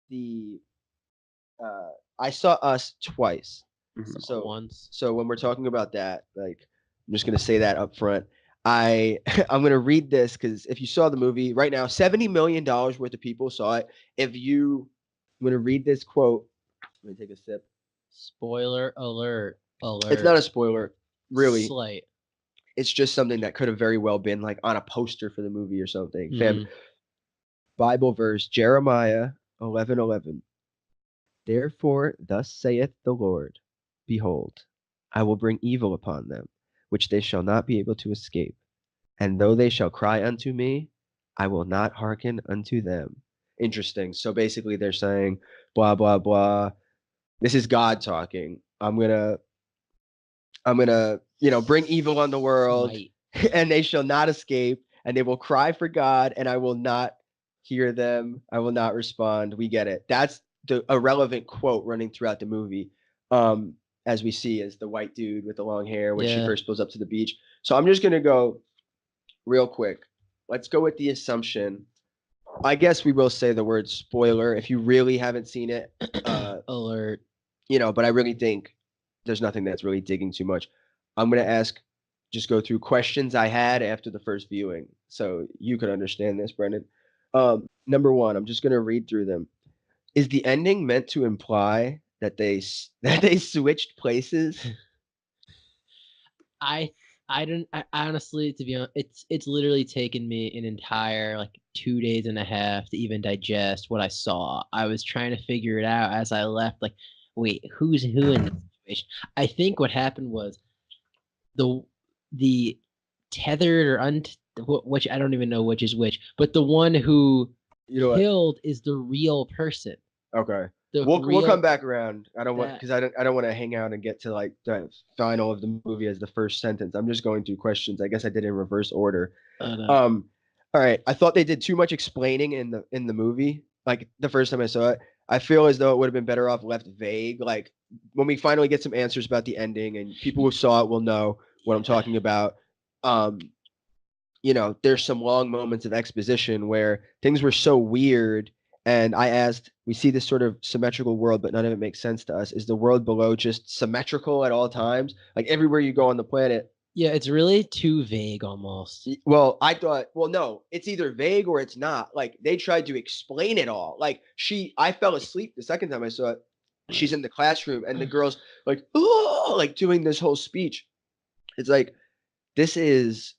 the I saw Us twice. Mhm. Once. So when we're talking about that, like I'm just gonna say that up front. I'm gonna read this because if you saw the movie right now, $70 million worth of people saw it. If you, I'm gonna read this quote. Let me take a sip. Spoiler alert. It's not a spoiler, really. Slight. It's just something that could have very well been like on a poster for the movie or something. Fam, Mhm. Bible verse Jeremiah 11:11. Therefore, thus saith the Lord, Behold, I will bring evil upon them, which they shall not be able to escape. And though they shall cry unto me, I will not hearken unto them. Interesting. So basically, they're saying, blah, blah, blah. This is God talking. I'm gonna, bring evil on the world, Smite. and they shall not escape, and they will cry for God, and I will not hear them. I will not respond. We get it. That's the irrelevant quote running throughout the movie. As we see as the white dude with the long hair when she Yeah. first pulls up to the beach. So I'm just gonna go real quick. Let's go with the assumption. I guess we will say the word spoiler if you really haven't seen it. Alert. But I really think there's nothing that's really digging too much. I'm gonna just go through questions I had after the first viewing, so you could understand this, Brendan. Number one, I'm just gonna read through them. Is the ending meant to imply that that they switched places? I don't. I honestly, to be honest, it's literally taken me an entire like 2 days and a half to even digest what I saw. I was trying to figure it out as I left. Like, wait, who's who in this situation? I think what happened was the the tethered or which I don't even know which is which, but the one who You know what? killed is the real person. Okay. The We'll come real back around. I don't want that because I don't want to hang out and get to like the final of the movie as the first sentence. I'm just going through questions. I guess I did in reverse order. no. All right. I thought they did too much explaining in the movie. Like the first time I saw it, I feel as though it would have been better off left vague. Like when we finally get some answers about the ending, and people who saw it will know what I'm talking about. Um, there's some long moments of exposition where things were so weird. And I asked, we see this sort of symmetrical world, but none of it makes sense to us. Is the world below just symmetrical at all times? Like everywhere you go on the planet, Yeah, it's really too vague almost. well, I thought, well, no, it's either vague or it's not. Like they tried to explain it all. Like I fell asleep the second time I saw it. She's in the classroom and the girl's like, oh, like doing this whole speech. It's like, this is,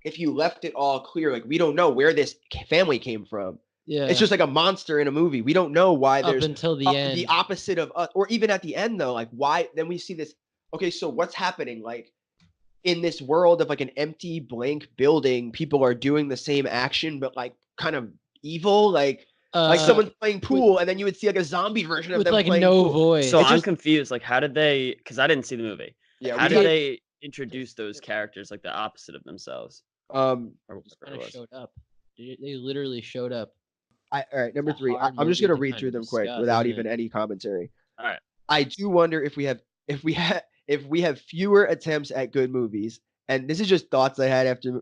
if you left it all clear, like we don't know where this family came from. Yeah. It's just like a monster in a movie. We don't know why Up there's until the end. the opposite of us, or even at the end though, like why then we see this. Okay, so what's happening? Like in this world of like an empty blank building, people are doing the same action, but like kind of evil, like someone's playing pool, and then you would see like a zombie version of with them like playing no pool. voice. So It's I'm just- confused. Like, how did they? Because I didn't see the movie. Yeah, How we did got- they introduce those characters like the opposite of themselves? um Or what Kind of was. showed up. They literally showed up. all right, number It's a 3. hard I'm just movie gonna to read kind through of them quick discuss, without isn't even it? any commentary. All right. I do wonder if we have fewer attempts at good movies, and this is just thoughts I had after.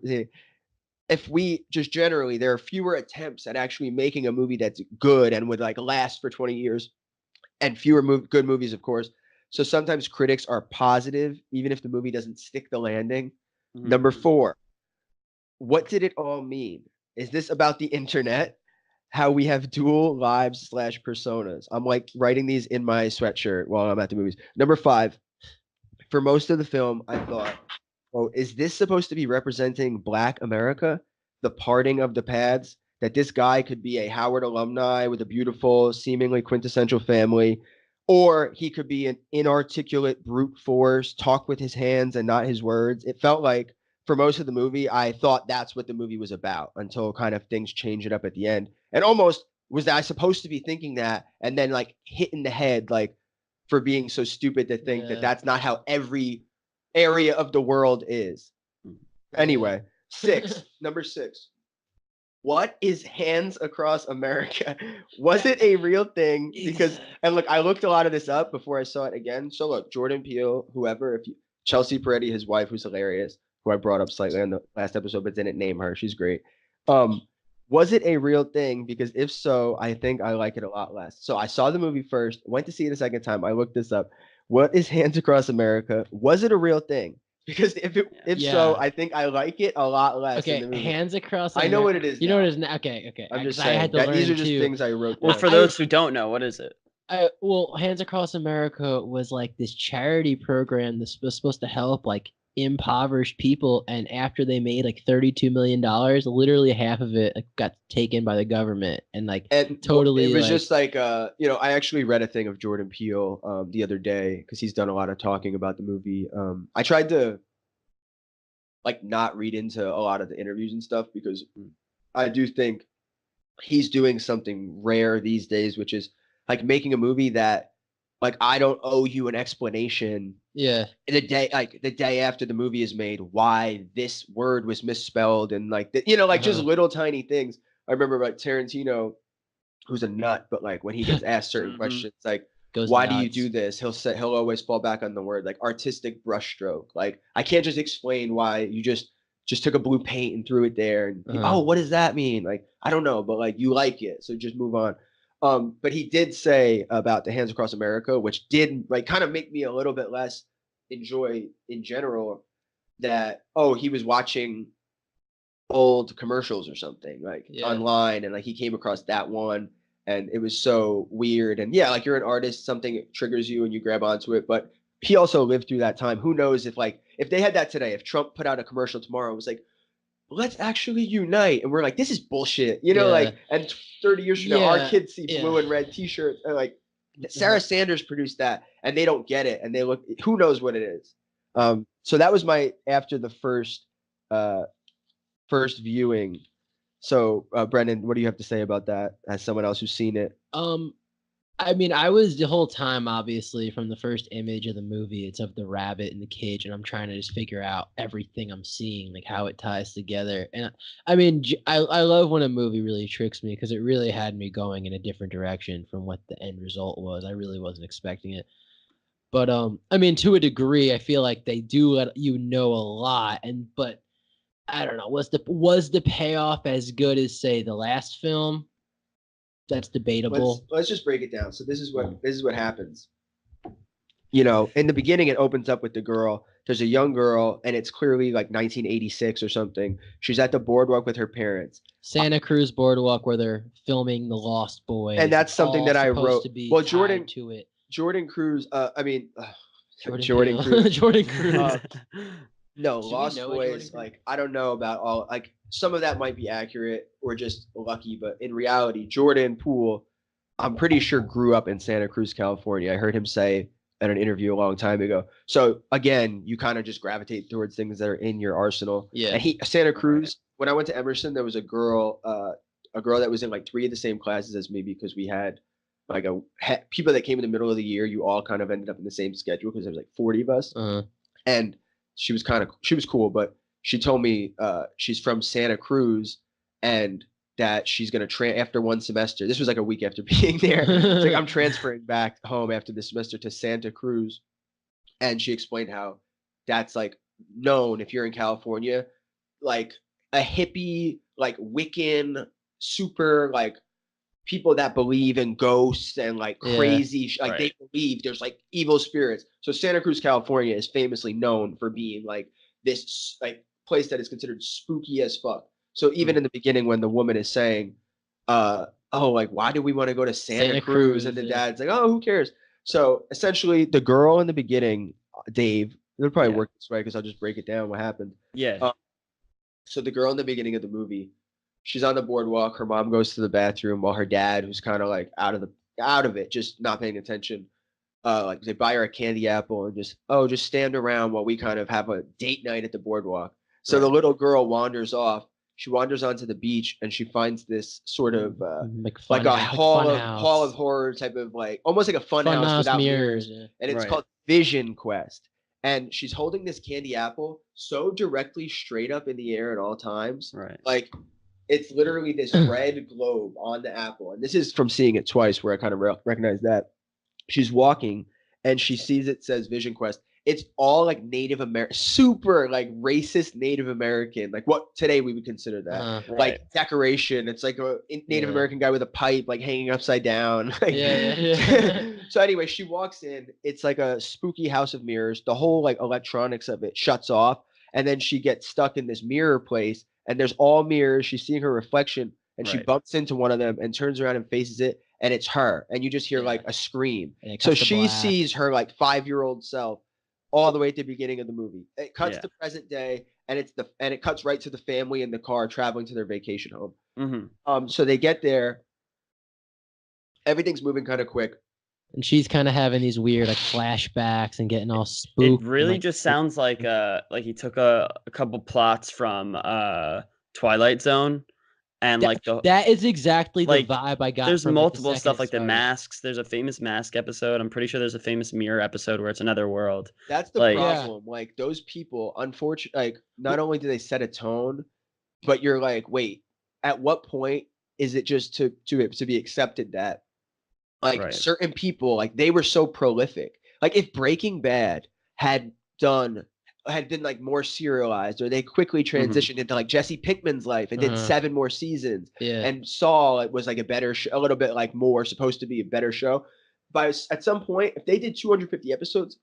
If we just generally, there are fewer attempts at actually making a movie that's good and would like last for 20 years, and fewer good movies, of course. So sometimes critics are positive, even if the movie doesn't stick the landing. Mhm. Number 4, what did it all mean? Is this about the internet? How we have dual lives / personas. I'm like writing these in my sweatshirt while I'm at the movies. Number 5, for most of the film, I thought, oh, is this supposed to be representing Black America? The parting of the paths? That this guy could be a Howard alumni with a beautiful, seemingly quintessential family, or he could be an inarticulate brute force, talk with his hands and not his words. It felt like for most of the movie, I thought that's what the movie was about until kind of things change it up at the end. And almost was I supposed to be thinking that and then like hit in the head, like for being so stupid to think that Yeah. that's not how every area of the world is. Anyway, 6, number 6. What is Hands Across America? Was it a real thing? Because and look, I looked a lot of this up before I saw it again. So look, Jordan Peele, whoever, Chelsea Peretti, his wife, who's hilarious, who I brought up slightly on the last episode, but didn't name her. She's great. Was it a real thing? Because if so, I think I like it a lot less. So I saw the movie first, went to see it a second time. I looked this up. What is Hands Across America? Was it a real thing? Because if so, Yeah. I think I like it a lot less in Okay, the movie. Hands Across I know what America. it is You know what now. it is now? Okay, okay. I'm just Because I had saying to that these are learn just too. things I wrote Well, down. for those who don't know, what is it? Well, Hands Across America was like this charity program that was supposed to help like impoverished people, and after they made like $32 million, literally half of it like, got taken by the government, and like And totally it was like just like I actually read a thing of Jordan Peele the other day because he's done a lot of talking about the movie. I tried to like not read into a lot of the interviews and stuff because I do think he's doing something rare these days, which is like making a movie that like I don't owe you an explanation yeah. the day after the movie is made why this word was misspelled and like like just Uh-huh. little tiny things. I remember like Tarantino, who's a nut, but like when he gets asked certain Mhm. questions, like Goes why do you nuts. do this? He'll always fall back on the word like artistic brushstroke. Like I can't just explain why you just took a blue paint and threw it there and Uh-huh. oh, what does that mean? Like I don't know, but like you like it, so just move on. But he did say about the Hands Across America, which did like kind of make me a little bit less enjoy in general that he was watching old commercials or something like Yeah. online and like he came across that one and it was so weird and yeah like you're an artist something triggers you and you grab onto it but he also lived through that time who knows if they had that today if Trump put out a commercial tomorrow it was like let's actually unite and we're like this is bullshit Yeah. like and 30 years from now our Yeah. kids see Yeah. blue and red t-shirts and like Sarah Sanders produced that and they don't get it and they look who knows what it is so that was my after the uh first viewing. So, Brendan, what do you have to say about that as someone else who's seen it? Um, I mean, I was the whole time, obviously, from the first image of the movie, it's of the rabbit in the cage, and I'm trying to just figure out everything I'm seeing, like how it ties together. And I mean, I love when a movie really tricks me because it really had me going in a different direction from what the end result was. I really wasn't expecting it. But I mean, to a degree, I feel like they do let you know a lot, but I don't know, was the payoff as good as say the last film? That's debatable. Let's just break it down. So Mm. this is what happens. In the beginning, it opens up with the girl. There's a young girl, and it's clearly like 1986 or something. She's at the boardwalk with her parents, Santa Cruz Boardwalk where they're filming The Lost and Boys. that's It's something all that I supposed wrote. to be Well, tied to it. Jordan Cruz. Jordan Jordan Peele. Cruz. Jordan Cruz. No, Should we Lost know a Jordan Boys, Cruz? like I don't know about all like some of that might be accurate or just lucky, but in reality, Jordan Poole, I'm pretty sure grew up in Santa Cruz, California. I heard him say at an interview a long time ago. So again, you kind of just gravitate towards things that are in your arsenal. Yeah. And Santa Right. Cruz, when I went to Emerson, there was a girl that was in like three of the same classes as me because we had like people that came in the middle of the year, you all kind of ended up in the same schedule because there was like 40 of us. Uh-huh. And she was cool, but she told me she's from Santa Cruz and that she's gonna after one semester. This was like a week after being there. It's like I'm transferring back home after this semester to Santa Cruz, and she explained how that's like known if you're in California, like a hippie, like Wiccan, super like people that believe in ghosts and like Yeah. crazy like they Right. believe there's like evil spirits. So Santa Cruz, California is famously known for being like this like place that is considered spooky as fuck. So even Mm. in the beginning when the woman is saying, oh, like why do we want to go to Santa Santa Cruz? And Cruz. the Yeah. dad's like, oh, who cares? So essentially the girl in the beginning, Dave, it'll probably Yeah. work this way because I'll just break it down what happened. Yeah. So the girl in the beginning of the movie, she's on the boardwalk. Her mom goes to the bathroom while her dad, who's kind of like out of it, just not paying attention. Like they buy her a candy apple and just stand around while we kind of have a date night at the boardwalk. So the Right. little girl wanders off. She wanders onto the beach and she finds this sort of Like like fun a like fun hall of house. horror type of like almost like a fun Fun house house without mirrors. mirrors, Yeah. and it's Right. called Vision Quest. And she's holding this candy apple so directly straight up in the air at all times, Right. like it's literally this red globe on the apple. And this is from seeing it twice where I kind of recognize that. She's walking and she sees it says Vision Quest. It's all like Native American, super like racist Native American, like what today we would consider that. Uh-huh. Like Right. decoration, it's like a Native Yeah. American guy with a pipe like hanging upside down. Like, Yeah. so anyway, she walks in. It's like a spooky house of mirrors. The whole like electronics of it shuts off, and then she gets stuck in this mirror place. And there's all mirrors. She's seeing her reflection, and she Right. bumps into one of them and turns around and faces it, and it's her. And you just hear Yeah. like a scream. And it So cuts to she black. sees her like 5-year-old self all the way at the beginning of the movie. It cuts Yeah. to present day, and it cuts right to the family in the car traveling to their vacation home. Mm-hmm. So they get there. Everything's moving kind of quick. And she's kind of having these weird like flashbacks and getting all It spooked. and, really like, just sounds like he took a couple plots from Twilight Zone, and that, like the that is exactly the like, vibe I got. there's from it the multiple second stuff it like the started. masks. There's a famous mask episode. I'm pretty sure there's a famous mirror episode where it's another world. That's the Like- Yeah. problem. Like those people, unfortunately, like not only do they set a tone, but you're like, wait, at what point is it just to be accepted that like Right. certain people, like they were so prolific. Like if Breaking Bad had been like more serialized, or they quickly transitioned into like Jesse Pinkman's life and did Uh-huh. 7 more seasons, Yeah. and Saul, it was like a better show, a little bit like more supposed to be a better show. But at some point, if they did 250 episodes,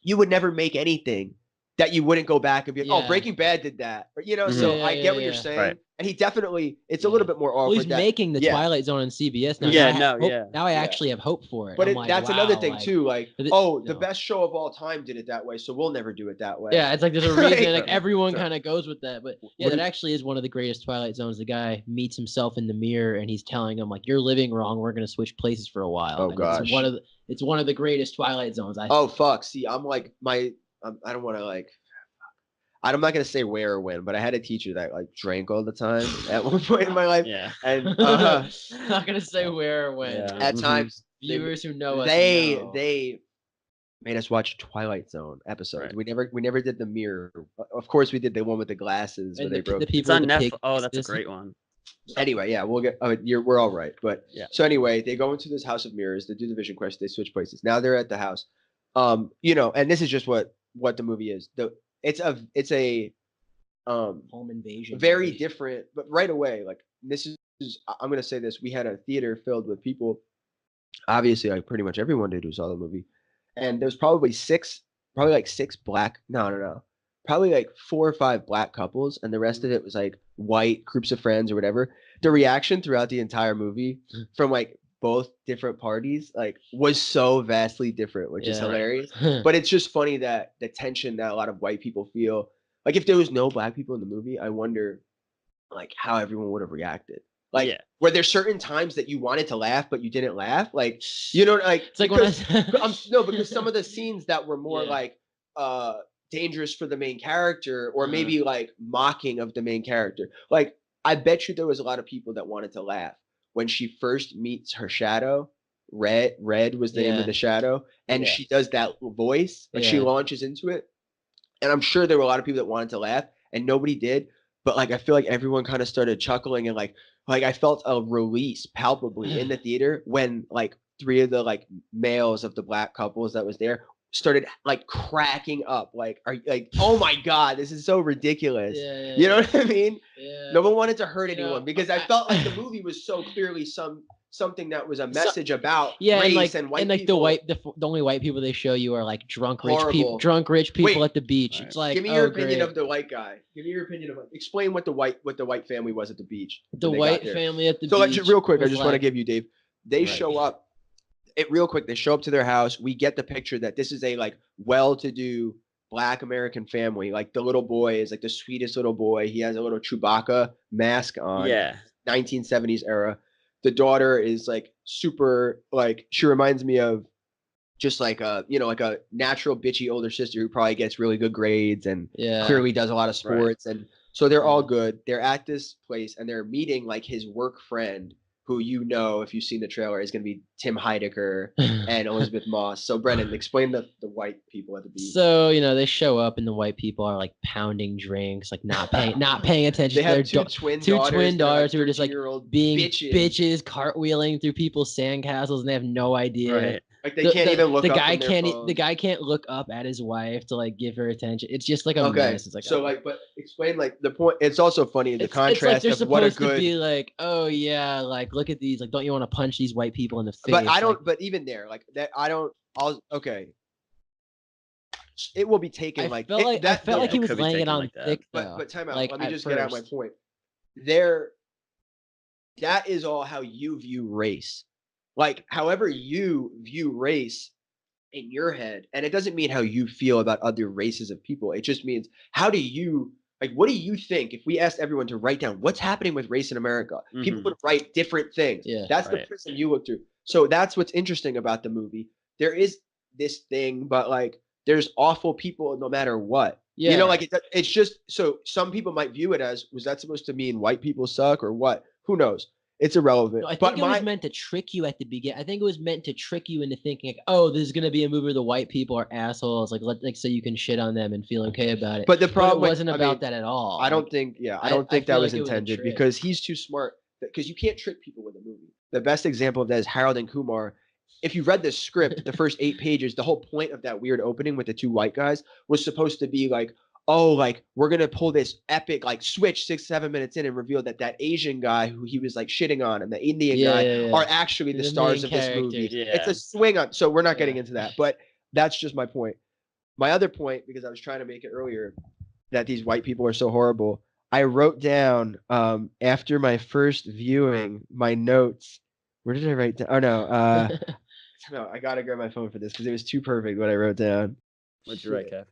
you would never make anything that you wouldn't go back and be like, oh, Yeah. Breaking Bad did that. Or, Mhm. so Yeah, I yeah, get what you're yeah. saying. Right. And he definitely, it's a Yeah. little bit more Well, awkward. he's making the yeah. Twilight Zone on CBS now. Yeah, Now I no, yeah. Now I Yeah. actually have hope for it. But I'm like, that's another wow, thing like, too. Like, but it- the no. best show of all time did it that way, so we'll never do it that way. Yeah, it's like there's a Like- reason. Like everyone Sure. kind of goes with that. But yeah, What that is- actually is one of the greatest Twilight Zones. The guy meets himself in the mirror and he's telling him like, "You're living wrong. We're gonna switch places for a while." Oh, And gosh. it's one of the greatest Twilight Zones. Oh fuck! See, I'm like I don't want to like. I'm not gonna say where or when, but I had a teacher that like drank all the time at one point in my life, Yeah. and not gonna say where or when. Yeah. at Mhm. times Viewers who know us know. they made us watch Twilight Zone episodes. Right. We never did the mirror. Of course, we did the one with the glasses where and they broke. the It's people on with the Netflix. pig Oh, that's a faces. great one. Anyway, yeah, we'll get. We're all right, but Yeah. So anyway, they go into this house of mirrors. They do the vision quest. They switch places. Now they're at the house. And this is just what the movie is. It's a Home invasion. very movie. different, but right away, like this is. I'm gonna say this. We had a theater filled with people. Obviously, like pretty much everyone did who saw the movie, and there's probably six black. No, probably like 4 or 5 black couples, and the rest of it was like white groups of friends or whatever. The reaction throughout the entire movie from like both different parties like was so vastly different, which is Yeah. hilarious. But it's just funny that the tension that a lot of white people feel. Like if there was no black people in the movie, I wonder like how everyone would have reacted. Like Yeah. were there certain times that you wanted to laugh but you didn't laugh? Like like it's like because, when because some of the scenes that were more Yeah. like dangerous for the main character, or Uh-huh. maybe like mocking of the main character. Like I bet you there was a lot of people that wanted to laugh when she first meets her shadow. Red was the name Yeah. of the shadow, and Yeah. she does that voice, like she Yeah. launches into it. And I'm sure there were a lot of people that wanted to laugh, and nobody did. But like I feel like everyone kind of started chuckling, and like I felt a release palpably in the theater when like 3 of the like males of the black couples that was there started like cracking up. Like oh my god, this is so ridiculous. Yeah, You know what I mean? Yeah. No one wanted to hurt You know, anyone because I felt like the movie was so clearly something that was a message about Yeah, race and white like people. the only white people they show you are like drunk rich Horrible. people Wait. at the beach. Right. It's like Give me your oh, opinion great. of the white guy. Give me your opinion of explain what the white family was at the beach. the when they white got there. family at the So like, beach. real quick, I was just want to like- give you, Dave. They Right. show up. Real quick, they show up to their house. We get the picture that this is a like well-to-do Black American family. Like the little boy is like the sweetest little boy. He has a little Chewbacca mask on. Yeah. 1970s era. The daughter is like super like she reminds me of just like like a natural bitchy older sister who probably gets really good grades and Yeah. clearly does a lot of sports. And so they're all good. They're at this place and they're meeting like his work friend who you know, if you've seen the trailer, is going to be Tim Heidecker and Elizabeth Moss. So, Brennan, explain the white people at the beach. So, they show up and the white people are like pounding drinks, like not paying attention They to their have two twin daughters who are just like being bitches, cartwheeling through people's sandcastles, and they have no idea. Right. Like they can't even look up from their phones. The guy can't look up at his wife to like give her attention. It's just like a mess. It's like, so like, but explain like the point. It's also funny the contrast it's like of what a supposed good. To be like, oh yeah, like look at these. Like, don't you want to punch these white people in the face? But I don't. But even there, like that, I don't. Okay. It will be taken I like felt like he was could be laying it taken on like that. thick. But time out. Like, Let me just first. get out my point. There. That is all how you view race. Like, however you view race in your head, and it doesn't mean how you feel about other races of people. It just means what do you think if we asked everyone to write down what's happening with race in America? People would write different things. Yeah, that's the prism you look through. So that's what's interesting about the movie. There is this thing, but like there's awful people no matter what. Yeah. Like it's just so some people might view it as, was that supposed to mean white people suck or what? Who knows? It's irrelevant. No, I think it was meant to trick you at the beginning. I think it was meant to trick you into thinking, like, oh, this is gonna be a movie where the white people are assholes, like so you can shit on them and feel okay about it. But the problem wasn't about that at all. I don't think that was intended because he's too smart. Because you can't trick people with a movie. The best example of that is Harold and Kumar. If you read the script, the first 8 pages, the whole point of that weird opening with the two white guys was supposed to be like, oh, like we're gonna pull this epic like switch 6-7 minutes in and reveal that Asian guy who he was like shitting on and the Indian guy are actually the stars of this movie. Yeah. It's a swing on. So we're not getting into that, but that's just my point. My other point, because I was trying to make it earlier, that these white people are so horrible. I wrote down after my first viewing my notes. Where did I write down? Oh no, no, I gotta grab my phone for this because it was too perfect what I wrote down. What'd you write, Kev?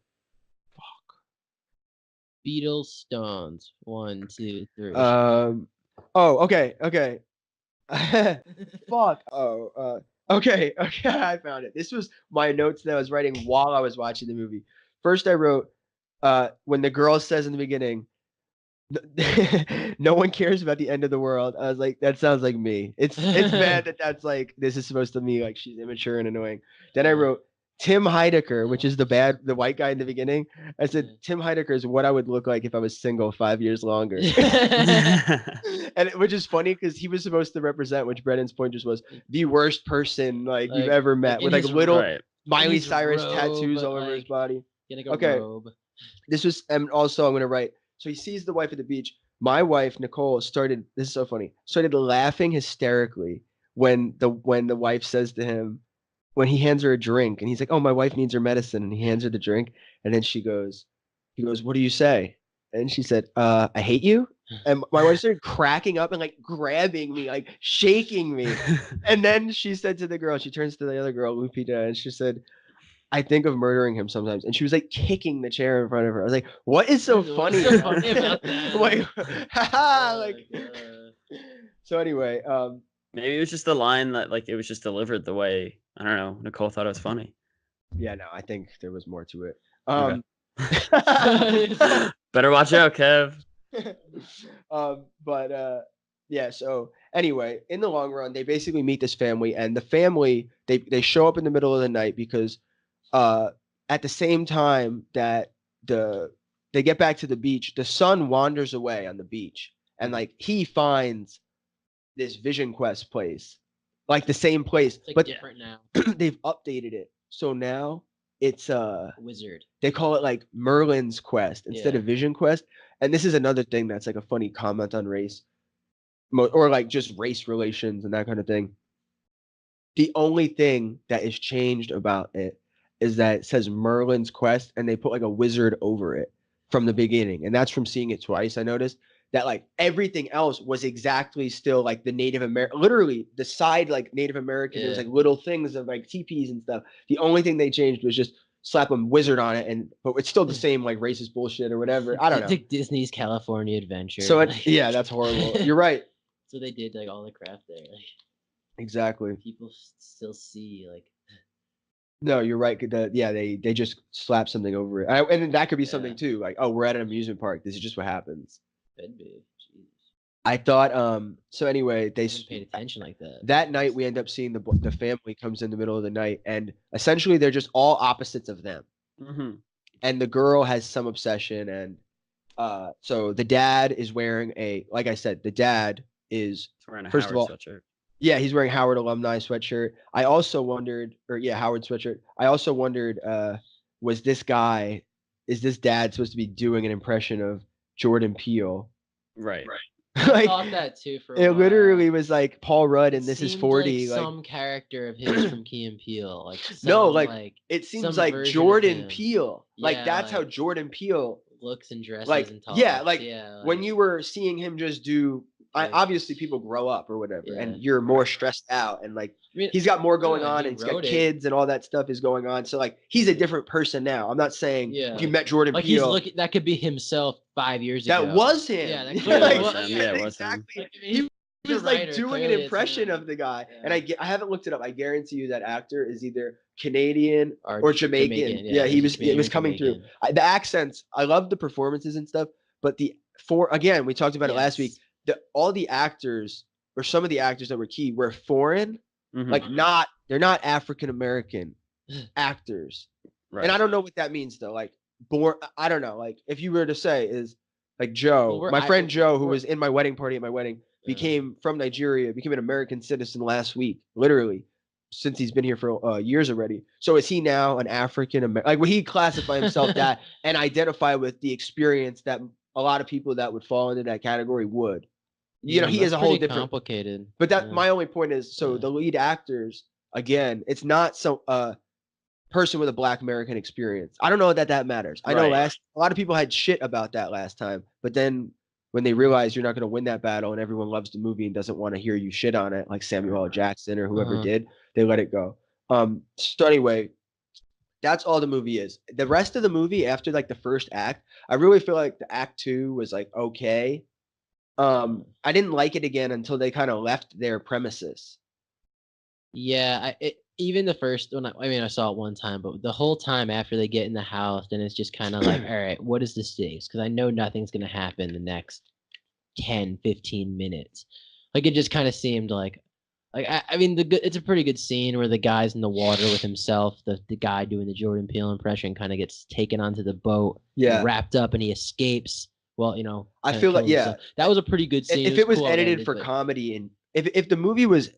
Beatles, Stones, 1, 2, 3. Oh, okay. Fuck. Oh, okay. I found it. This was my notes that I was writing while I was watching the movie. First, I wrote when the girl says in the beginning, "No one cares about the end of the world." I was like, that sounds like me. It's bad that that's like this is supposed to be like she's immature and annoying. Then I wrote Tim Heidecker, which is the white guy in the beginning. I said Tim Heidecker is what I would look like if I was single 5 years longer. And which is funny because he was supposed to represent, which Brennan's point just was, the worst person like you've ever met, with like little Miley Cyrus tattoos all over his body. Okay. Robe. This was, and also I'm gonna write. So he sees the wife at the beach. My wife Nicole started. This is so funny. Started laughing hysterically when the wife says to him, when he hands her a drink, and he's like, "Oh, my wife needs her medicine," and he hands her the drink, and then he goes, "What do you say?" And she said, "I hate you." And my wife started cracking up and like grabbing me, like shaking me. And then she said to the girl, she turns to the other girl, Lupita, and she said, "I think of murdering him sometimes." And she was like kicking the chair in front of her. I was like, "What is so funny about that?" Like, haha, like. So anyway, maybe it was just the line that like it was just delivered the way, I don't know, Nicole thought it was funny. Yeah, no, I think there was more to it. Okay. Better watch out, Kev. Yeah, so anyway, in the long run, they basically meet this family, and the family they show up in the middle of the night because at the same time that they get back to the beach, the son wanders away on the beach, and like he finds this Vision Quest place, like the same place, It's like but different now. they've updated it. So now it's Wizard. they call it like Merlin's Quest instead of Vision Quest. And this is another thing that's like a funny comment on race, or like just race relations and that kind of thing. The only thing that is changed about it is that it says Merlin's Quest and they put like a wizard over it from the beginning. And that's from seeing it twice. I noticed that like everything else was exactly still like the Native American, literally the side like Native American. There was like little things of like teepees and stuff. The only thing they changed was just slap a wizard on it, but it's still the same like racist bullshit or whatever. I don't know. It's like Disney's California Adventure. So yeah, that's horrible. You're right. So they did like all the crap there. Like, exactly. People still see like. No, you're right. They just slap something over it, and that could be something too. Like, oh, we're at an amusement park. This is just what happens. Could be. Jeez. I thought so anyway, I haven't paid attention like that. that night we end up seeing the family comes in the middle of the night, and essentially they're just all opposites of them. Mm-hmm. And the girl has some obsession, and so the dad is wearing like I said, the dad is He's wearing a first of Howard all, sweatshirt. yeah, he's wearing Howard alumni sweatshirt. I also wondered, or yeah, Howard sweatshirt. I also wondered, was this guy, is this dad supposed to be doing an impression of Jordan Peele? Right. I Like, thought that too for a it while. literally was like Paul Rudd It and This Is seemed 40. like Like, some character of his from Key and Peele. Like no, some, like it seems some like version of Jordan him. Peele. Like Yeah, that's how like, Jordan Peele. looks and dresses Like and talks. yeah, like yeah, when you were seeing him just do. Like- obviously, people grow up or whatever, Yeah. and you're more stressed out, and like I mean, he's got more going yeah, on, he and he's got wrote it. kids, and all that stuff is going on. So like he's a different person now. I'm not saying Yeah, if you met Jordan like he's Peele, looking. That could be himself 5 years ago. that was him. Yeah, that Yeah, clearly That like, was was. him. Yeah, it was him. exactly. Like, I mean, He was like doing an clearly it's impression him. of the guy, Yeah. and I haven't looked it up. I guarantee you that actor is either Canadian or Jamaican. Jamaican, Yeah, yeah, he was Canadian, it was coming through. Jamaican. The accents, I love the performances and stuff, but again, we talked about it last week. All the actors or some of the actors that were key were foreign, Mhm. like they're not African American actors, Right. and I don't know what that means though. Like I don't know. Like if you were to say is like Joe, Well, my friend Joe, who we're- was in my wedding party at my wedding, Yeah. became from Nigeria, became an American citizen last week, literally, since he's been here for years already. So is he now an African American? Like, would he classify himself that and identify with the experience that a lot of people that would fall into that category would? You know, he that's is a whole pretty different. complicated. But that Yeah. my only point is, so Yeah. the lead actors, again, it's not so person with a Black American experience. I don't know that matters. I know Right. a lot of people had shit about that last time, but then when they realize you're not going to win that battle and everyone loves the movie and doesn't want to hear you shit on it, like Samuel L. Jackson or whoever Uh-huh. did, they let it go. So anyway, that's all the movie is. The rest of the movie after like the first act, I really feel like the act 2 was like okay. I didn't like it again until they kind of left their premises. Yeah, even the first one. I mean, I saw it one time, but the whole time after they get in the house, then it's just kind of like, all right, what is the stakes? Because I know nothing's gonna happen the next 10, 15 minutes. Like it just kind of seemed like I mean, it's a pretty good scene where the guy's in the water with himself. The guy doing the Jordan Peele impression kind of gets taken onto the boat, Yeah. wrapped up, and he escapes. Well, you know, I kinda feel like kills himself. That was a pretty good scene. If it was cool how it edited ended, for but- comedy, and if the movie was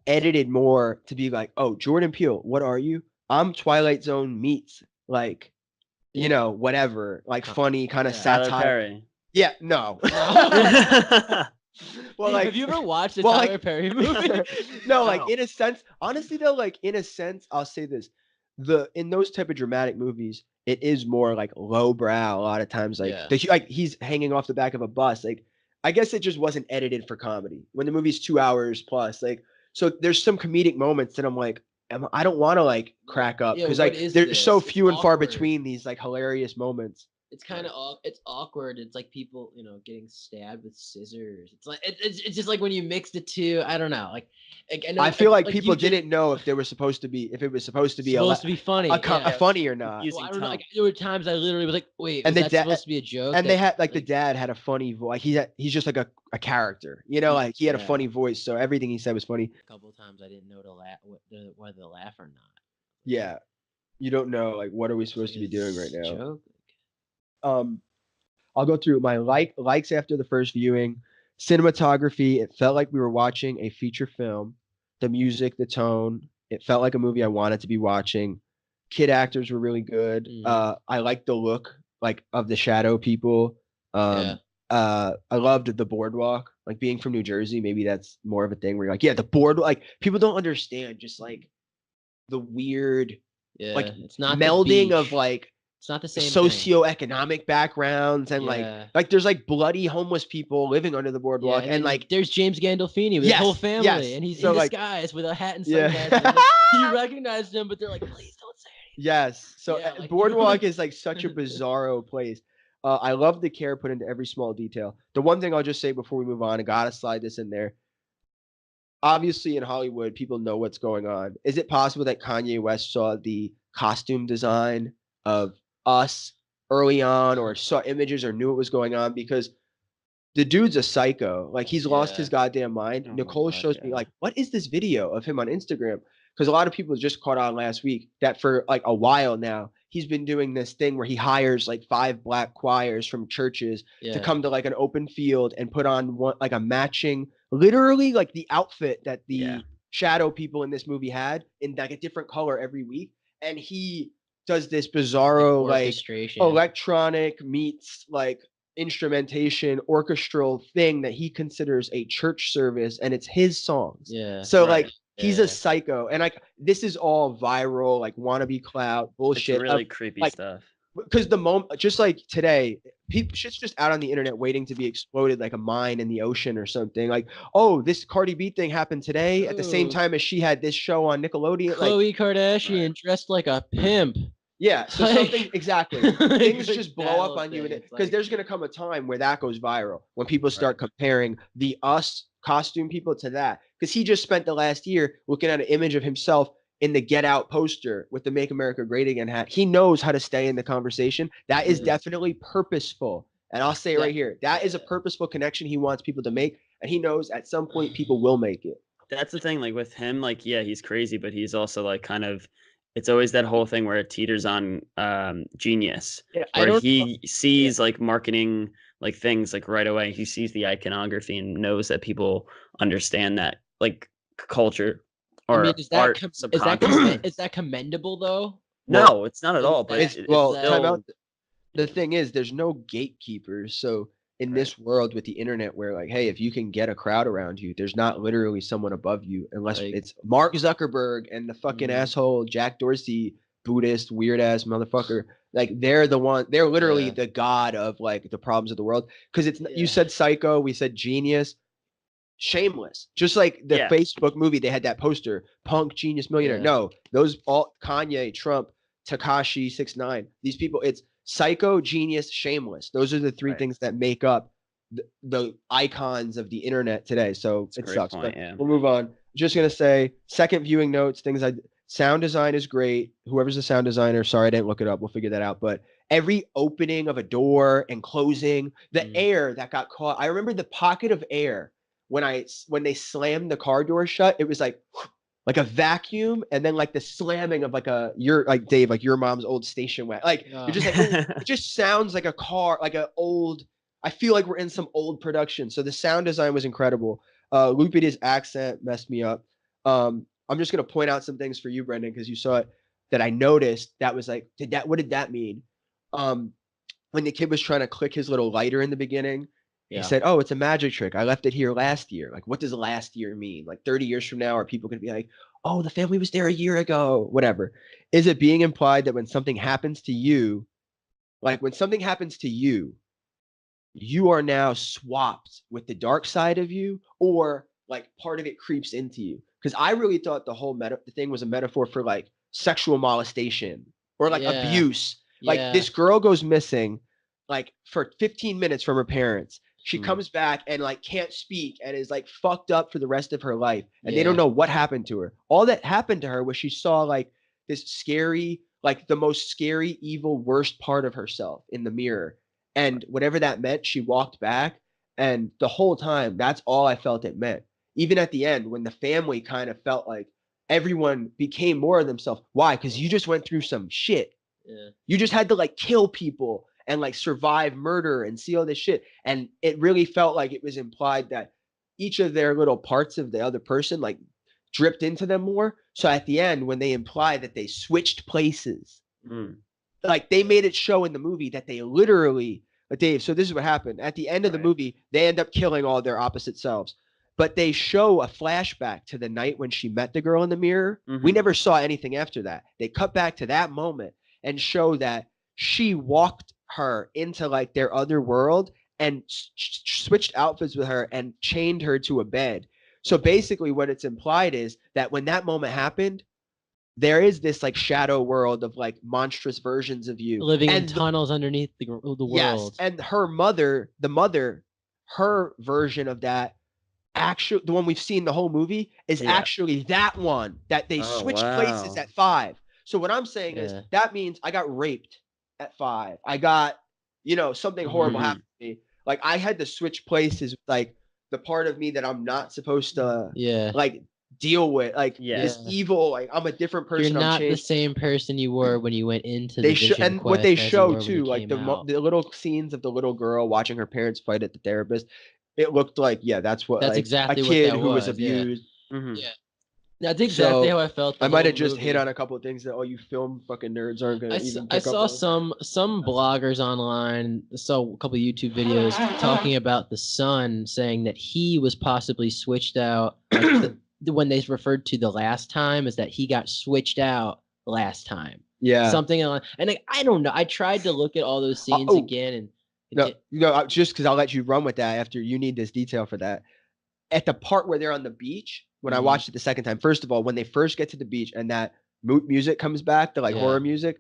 edited more to be like, oh, Jordan Peele, what are you? I'm Twilight Zone meets like, you know, whatever, like funny kind of Yeah. Tyler satire. Perry. Yeah, no. Well, like, have you ever watched a well, Tyler like- Perry movie? no, like No. in a sense, honestly though, like in a sense, I'll say this: in those type of dramatic movies, it is more like lowbrow a lot of times. Like Yeah. like he's hanging off the back of a bus. Like I guess it just wasn't edited for comedy. When the movie's 2 hours plus, like so there's some comedic moments that I'm like, I don't want to like crack up Yeah, because what like is there's so this? It's few and far awkward. between these like hilarious moments. It's kind of it's awkward. It's like people, getting stabbed with scissors. It's like it's just like when you mix the two. I don't know. Like know, I feel like you people did- didn't know if it was supposed to be supposed to be funny. a funny or not. Using Well, I don't know. tone. Like, there were times I literally was like, "Wait, And was the that da- supposed to be a joke?" And they that- had like the dad had a funny voice. He's just like a character, you know, like he had a Yeah. funny voice, so everything he said was funny. a couple of times I didn't know to laugh whether to laugh or not. Yeah, you don't know like what are we supposed to be It's doing right a now. joke. I'll go through my likes after the first viewing. Cinematography, it felt like we were watching a feature film. The music, the tone, it felt like a movie I wanted to be watching. Kid actors were really good. Mhm. I liked the look like of the shadow people. Yeah. I loved the boardwalk, like being from New Jersey. Maybe that's more of a thing where you're like, yeah, the board, like people don't understand just like the weird, Yeah, like it's not the melding of beach. like It's not the same thing. socioeconomic backgrounds and Yeah. like there's like bloody homeless people living under the boardwalk Yeah, and like there's James Gandolfini with his whole Yes, family, yes. and he's So, in like- disguise with a hat and Yeah. sunglasses. Like, you recognize them, but they're like, please don't say anything. yes. So Yeah, like, boardwalk is like such a bizarro place. I love the care put into every small detail. The one thing I'll just say before we move on, I gotta slide this in there. Obviously, in Hollywood, people know what's going on. Is it possible that Kanye West saw the costume design of Us early on, or saw images, or knew what was going on? Because the dude's a psycho. Like he's lost his goddamn mind. Oh my Nicole God, shows me yeah. like, what is this video of him on Instagram? Because a lot of people just caught on last week that for like a while now, he's been doing this thing where he hires like 5 black choirs from churches to come to like an open field and put on one like a matching, literally like the outfit that the shadow people in this movie had in like a different color every week. And he does this bizarro like orchestration. electronic meets like instrumentation orchestral thing that he considers a church service, and it's his songs. Yeah. So Right. like he's a psycho, and like this is all viral like wannabe clout bullshit. It's really creepy like, stuff. because the moment, just like today, people shit's just out on the internet waiting to be exploded like a mine in the ocean or something. Like, oh, this Cardi B thing happened today at the same Ooh. time as she had this show on Nickelodeon. Like, Khloe Kardashian dressed like a pimp. yeah, so Like- something exactly. Things like just that blow up whole on you, thing, because it's like- there's gonna come a time where that goes viral when people start comparing the us costume people to that. Because he just spent the last year looking at an image of himself in the Get Out poster with the Make America Great Again hat. He knows how to stay in the conversation. That is definitely purposeful. And I'll say it right here, that is a purposeful connection he wants people to make, and he knows at some point people will make it. That's the thing, like with him, like yeah, he's crazy, but he's also like kind of. It's always that whole thing where it teeters on genius, where he sees like marketing like things like right away. He sees the iconography and knows that people understand that like culture or is that art. is that commendable though? No, it's not at all. But that- it's well, still, time out. The thing is, there's no gatekeepers. So in this world with the internet, where like, hey, if you can get a crowd around you, there's not literally someone above you, unless Like- it's Mark Zuckerberg and the fucking asshole Jack Dorsey, Buddhist weird ass motherfucker. Like they're the one. They're literally the god of like the problems of the world. Because it's you said psycho, we said genius. Shameless, just like the Facebook movie, they had that poster, punk genius millionaire. No, those all Kanye, Trump, Takashi 6ix9ine. These people, it's psycho, genius, shameless. Those are the 3 things that make up the icons of the internet today. So it sucks. But we'll move on. Just gonna say, second viewing notes, things I sound design is great. Whoever's the sound designer, sorry I didn't look it up. We'll figure that out. But every opening of a door and closing, the air that got caught. I remember the pocket of air when they slammed the car door shut. It was like a vacuum, and then like the slamming of like Dave, like your mom's old station wagon. Like you're just like, it just sounds like a car, like an old. I feel like we're in some old production. So the sound design was incredible. Lupita's accent messed me up. I'm just gonna point out some things for you, Brendan, because you saw it, that I noticed that was like, what did that mean? When the kid was trying to click his little lighter in the beginning, he said, oh, it's a magic trick. I left it here last year. Like, what does last year mean? Like 30 years from now, are people going to be like, oh, the family was there a year ago, whatever. Is it being implied that when something happens to you, like when something happens to you, you are now swapped with the dark side of you, or like part of it creeps into you? Because I really thought the thing was a metaphor for like sexual molestation or like abuse. Like this girl goes missing like for 15 minutes from her parents. She comes back and like can't speak and is like fucked up for the rest of her life. And they don't know what happened to her. All that happened to her was she saw like this scary, like the most scary, evil, worst part of herself in the mirror. And whatever that meant, she walked back. And the whole time, that's all I felt it meant. Even at the end, when the family kind of felt like everyone became more of themselves. Why? Because you just went through some shit. You just had to like kill people and like survive murder and see all this shit. And it really felt like it was implied that each of their little parts of the other person like dripped into them more. So at the end, when they imply that they switched places, like they made it show in the movie that they literally, Dave, so this is what happened. At the end of the movie, they end up killing all their opposite selves. But they show a flashback to the night when she met the girl in the mirror. We never saw anything after that. They cut back to that moment and show that she walked her into like their other world and switched outfits with her and chained her to a bed. So basically what it's implied is that when that moment happened, there is this like shadow world of like monstrous versions of you living in tunnels underneath the world. Yes, and her mother, her version of that, actually the one we've seen the whole movie, is actually that one that they switched places at 5. So what I'm saying is that means I got raped at 5. I got, something horrible happened to me. like I had to switch places, like the part of me that I'm not supposed to like deal with, like this evil, like I'm a different person. You're not I'm the changed. same person you were when you went into They the show, Vision and what Quest they as you show were when too, you like came out. the little scenes of the little girl watching her parents fight at the therapist. It looked like, yeah, that's what, That's like exactly a what kid that who was was. abused. Yeah. That's exactly how I felt. I might have just hit on a couple of things that all you film fucking nerds aren't gonna even pick up. I up saw on. some bloggers online. I saw a couple of YouTube videos talking about the son, saying that he was possibly switched out. Like when they referred to the last time, is that he got switched out last time. Yeah. Something on, and like, I don't know. I tried to look at all those scenes again, and just because I'll let you run with that after you need this detail for that. At the part where they're on the beach, when I watched it the second time, first of all, when they first get to the beach and that music comes back, the like horror music,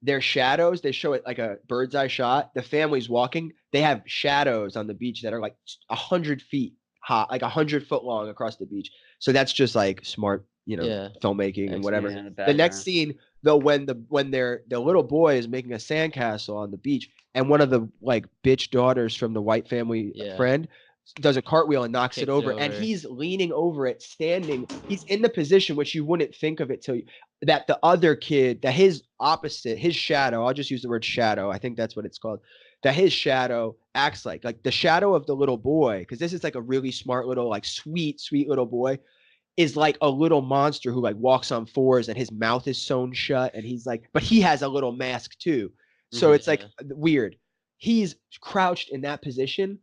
their shadows, they show it like a bird's eye shot. The family's walking, they have shadows on the beach that are like 100 feet high, like 100-foot long across the beach. So that's just like smart, filmmaking and whatever. The next scene, though, when the little boy is making a sandcastle on the beach, and one of the like bitch daughters from the white family friend does a cartwheel and knocks it over, and he's leaning over it, standing. He's in the position which you wouldn't think of it till that the other kid, that his opposite, his shadow, I'll just use the word shadow, I think that's what it's called, that his shadow acts like the shadow of the little boy, because this is like a really smart little, like sweet little boy, is like a little monster who like walks on fours and his mouth is sewn shut, and he's like, but he has a little mask too. So it's like weird. He's crouched in that position,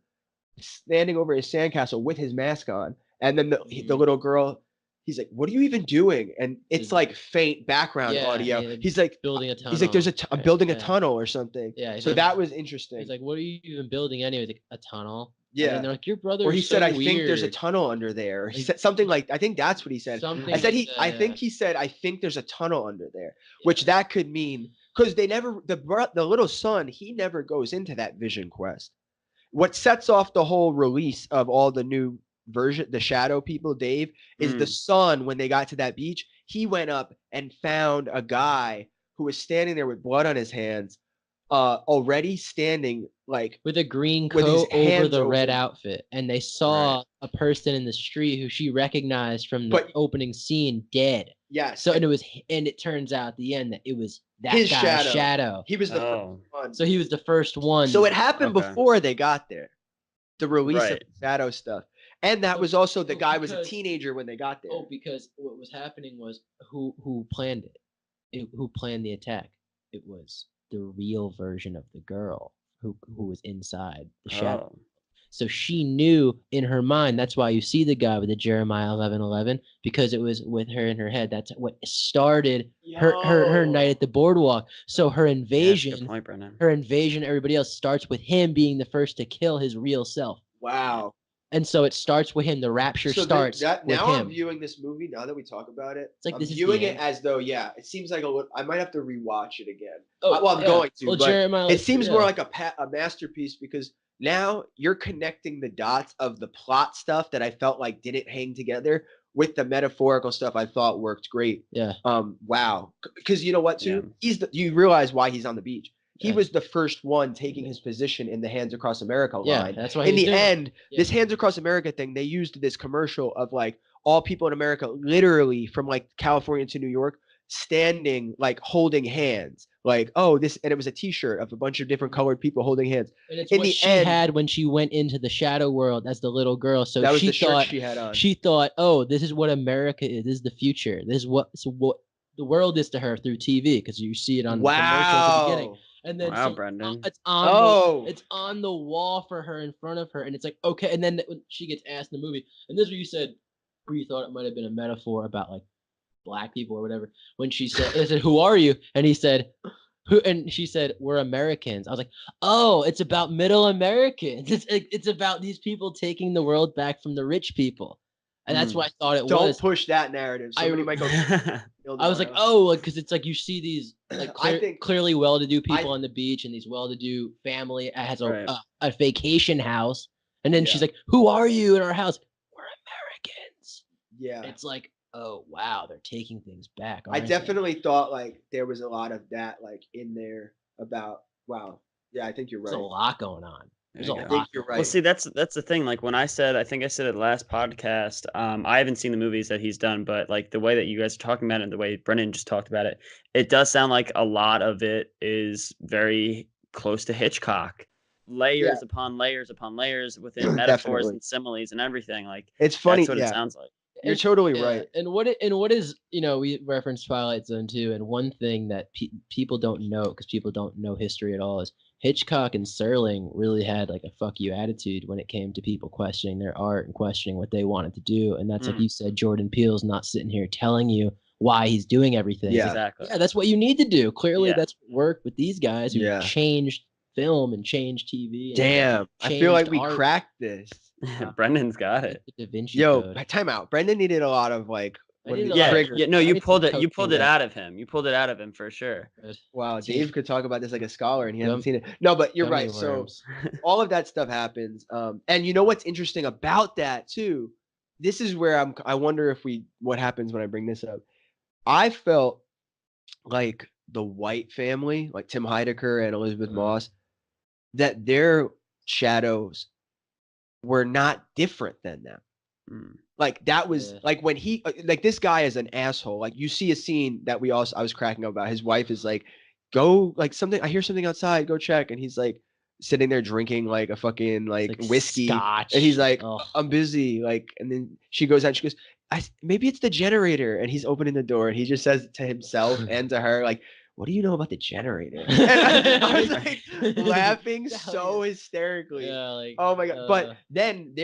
standing over his sandcastle with his mask on, and then the little girl, he's like, "What are you even doing?" And it's like faint background audio. He's like building a tunnel. He's like, I'm building a tunnel or something. Yeah. So that was interesting. He's like, "What are you even building anyway?" Like, a tunnel. Yeah. And they're like, "Your brother." Or he said, "I think there's a tunnel under there." Or he said something like, I think that's what he said. I think he said, "I think there's a tunnel under there," which that could mean, because they never, the little son, he never goes into that Vision Quest. What sets off the whole release of all the new version, the shadow people, Dave, is the son. When they got to that beach, he went up and found a guy who was standing there with blood on his hands, already standing like with a green coat over the red outfit, and they saw a person in the street who she recognized from the opening scene dead. Yes. So and it turns out at the end that it was that his guy's shadow. He was the first one. So he was the first one. So it happened before they got there. The release of shadow stuff. And that was also the guy was a teenager when they got there. Because what was happening was who planned it? Who planned the attack? It was the real version of the girl who was inside the shadow. So she knew in her mind. That's why you see the guy with the Jeremiah 11:11, because it was with her in her head. That's what started her night at the boardwalk. So her invasion, everybody else starts with him being the first to kill his real self. Wow. And so it starts with him. The rapture starts with him. I'm viewing this movie, now that we talk about it, it's like I'm viewing it as though, it seems like I might have to rewatch it again. I'm going to, but Jeremiah, it seems more like a masterpiece, because now you're connecting the dots of the plot stuff that I felt like didn't hang together with the metaphorical stuff I thought worked great. Yeah. Wow. Because you know what, too? You realize why he's on the beach. He was the first one taking his position in the Hands Across America line. That's why. In the end, this Hands Across America thing, they used this commercial of like all people in America, literally from like California to New York, standing like holding hands. Like, and it was a T-shirt of a bunch of different colored people holding hands. And it's what she had when she went into the shadow world as the little girl. So that was the shirt she had on. She thought, "Oh, this is what America is. This is the future. This is what the world is to her through TV," because you see it on the commercials at the beginning. And then Brendan. It's on the wall for her in front of her, and it's like, okay. And then when she gets asked in the movie, and this is where you said, where you thought it might have been a metaphor about like black people or whatever. When she said, I said, "Who are you?" And he said, "Who?" And she said, "We're Americans." I was like, "Oh, it's about middle Americans. It's about these people taking the world back from the rich people." And that's what I thought it was. Don't push that narrative. Somebody might go. I was like, oh, because it's like you see these like clearly well-to-do people on the beach, and these well-to-do family has a vacation house, and then she's like, "Who are you in our house?" "We're Americans." Yeah. It's like, oh wow, they're taking things back. I definitely thought like there was a lot of that like in there about wow. Yeah, I think you're right. There's a lot going on. There's a you go. I think lot. you're Well, right. see, that's the thing. Like when I think I said it last podcast. I haven't seen the movies that he's done, but like the way that you guys are talking about it, and the way Brennan just talked about it, it does sound like a lot of it is very close to Hitchcock. Layers upon layers upon layers within metaphors Definitely. and similes and everything. Like It's funny. that's what it Yeah, sounds like. you're totally Yeah, right. And what is we referenced Twilight Zone too, and one thing that people don't know because people don't know history at all is Hitchcock and Serling really had like a fuck you attitude when it came to people questioning their art and questioning what they wanted to do, and that's like you said, Jordan Peele's not sitting here telling you why he's doing everything. Yeah. Exactly. Yeah, that's what you need to do. Clearly, Yeah. that's what worked with these guys who Yeah. changed film and changed TV. And Damn, I feel like changed we art. cracked this. Brendan's got it. The Da Vinci Yo, Code. time out. Brendan needed a lot of like I what needed is a lot it? of- Triggers. Yeah, no, I you need pulled some it. You pulled it cocaine. out of him. You pulled it out of him for sure. Wow, Team- Dave could talk about this like a scholar, and he Gum- hasn't seen it. No, but you're gummy right. So worms. all of that stuff happens, and you know what's interesting about that too? This is where I wonder if what happens when I bring this up. I felt like the White family, like Tim Heidecker and Elizabeth Moss, that their shadows were not different than them. Like that was like when he like this guy is an asshole. Like you see a scene that I was cracking up about. His wife is like, go like something. I hear something outside. Go check. And he's like sitting there drinking like a fucking like whiskey. Scotch. And he's like, Oh. I'm busy. Like, and then she goes out. She goes, maybe it's the generator. And he's opening the door. And he just says to himself and to her like, what do you know about the generator? And I was like laughing so hysterically. Yeah, like, oh my god! But then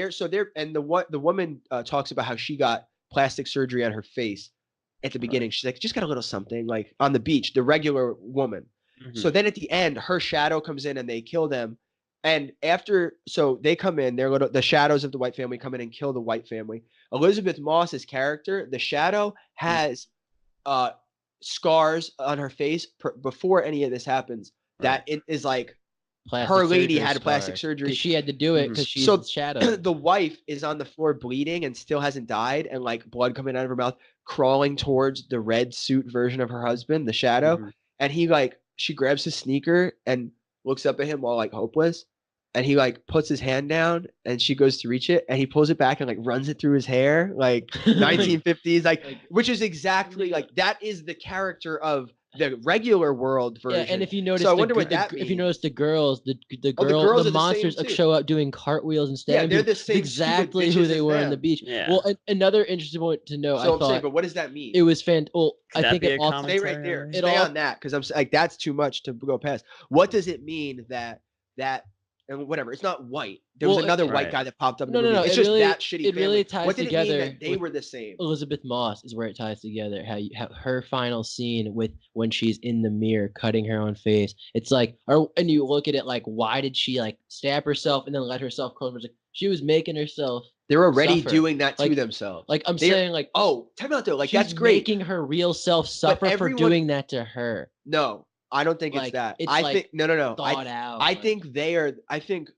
and the woman talks about how she got plastic surgery on her face at the beginning. She's like, just got a little something like on the beach. The regular woman. So then at the end, her shadow comes in and they kill them. And after, so they come in, the shadows of the White family come in and kill the White family. Elizabeth Moss's character, the shadow, has scars on her face before any of this happens. That it is like her lady had plastic surgery. She had to do it because she's so the shadow. The wife is on the floor bleeding and still hasn't died, and like blood coming out of her mouth, crawling towards the red suit version of her husband, the shadow. And she grabs his sneaker and looks up at him all like hopeless. And he like puts his hand down and she goes to reach it and he pulls it back and like runs it through his hair, like 1950s, like which is exactly like that is the character of the regular world version. Yeah, and if you notice, so I wonder what that means. If you notice the girls, the monsters the show up doing cartwheels and yeah, they're the same exactly who they were on the beach. Yeah. Well, another interesting point to know. So I'm saying, but what does that mean? It was Well, Could I think it also stay right there. Stay on that because I'm like that's too much to go past. What does it mean that and whatever? It's not white. There was another white guy that popped up. In the movie. It's just really, that shitty. It really family. ties what did together. It mean that they were the same. Elizabeth Moss is where it ties together. How her final scene with when she's in the mirror cutting her own face. It's like, and you look at it like, why did she like stab herself and then let herself close? Like she was making herself. They're already suffer. doing that to themselves. Like I'm saying, like time out though. Like she's that's great. Making her real self suffer for doing that to her. No, I don't think it's that. It's I think no. Thought out. I think they are. I think.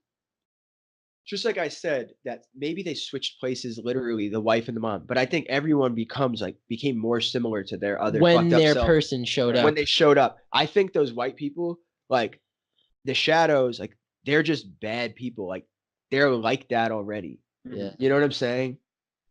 Just like I said, that maybe they switched places, literally, the wife and the mom. But I think everyone became more similar to their other when their self. person showed up. When they showed up, I think those white people, like the shadows, like they're just bad people. Like they're like that already. Yeah, you know what I'm saying?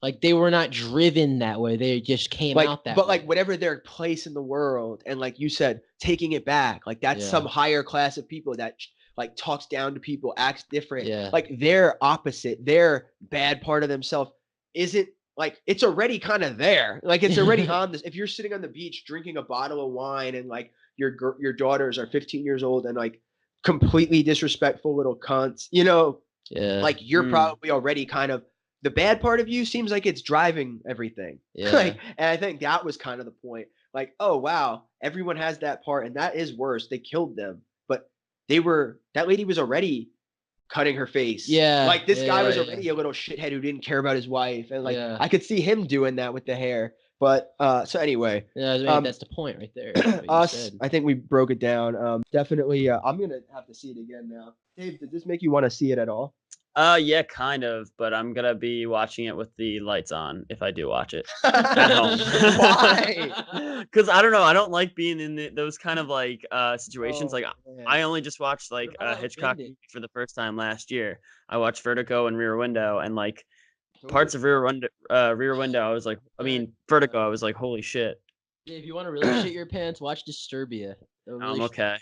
Like they were not driven that way. They just came out that way. But like whatever their place in the world, and like you said, taking it back, like that's some higher class of people that like talks down to people, acts different. Yeah. Like their opposite, their bad part of themselves isn't like it's already kind of there. Like it's already on this. If you're sitting on the beach drinking a bottle of wine and like your daughters are 15 years old and like completely disrespectful little cunts, you know, like you're probably already kind of the bad part of you seems like it's driving everything. Yeah. Like, and I think that was kind of the point. Like, oh wow, everyone has that part, and that is worse. They killed them. That lady was already cutting her face. Yeah. Like this guy was already a little shithead who didn't care about his wife. And like I could see him doing that with the hair. But so anyway. Yeah, that's the point right there. I think we broke it down. Definitely I'm gonna have to see it again now. Dave, did this make you want to see it at all? Yeah, kind of, but I'm gonna be watching it with the lights on if I do watch it at home. Why? Because I don't know. I don't like being in those kind of like situations. Oh, Like man. I only just watched like a about Hitchcock Bending? movie for the first time last year. I watched Vertigo and Rear Window, and like Those parts are of Rear Window, I was like, I mean Vertigo, I was like, holy shit. Yeah, if you want to really shit your pants, watch Disturbia. It'll really Okay.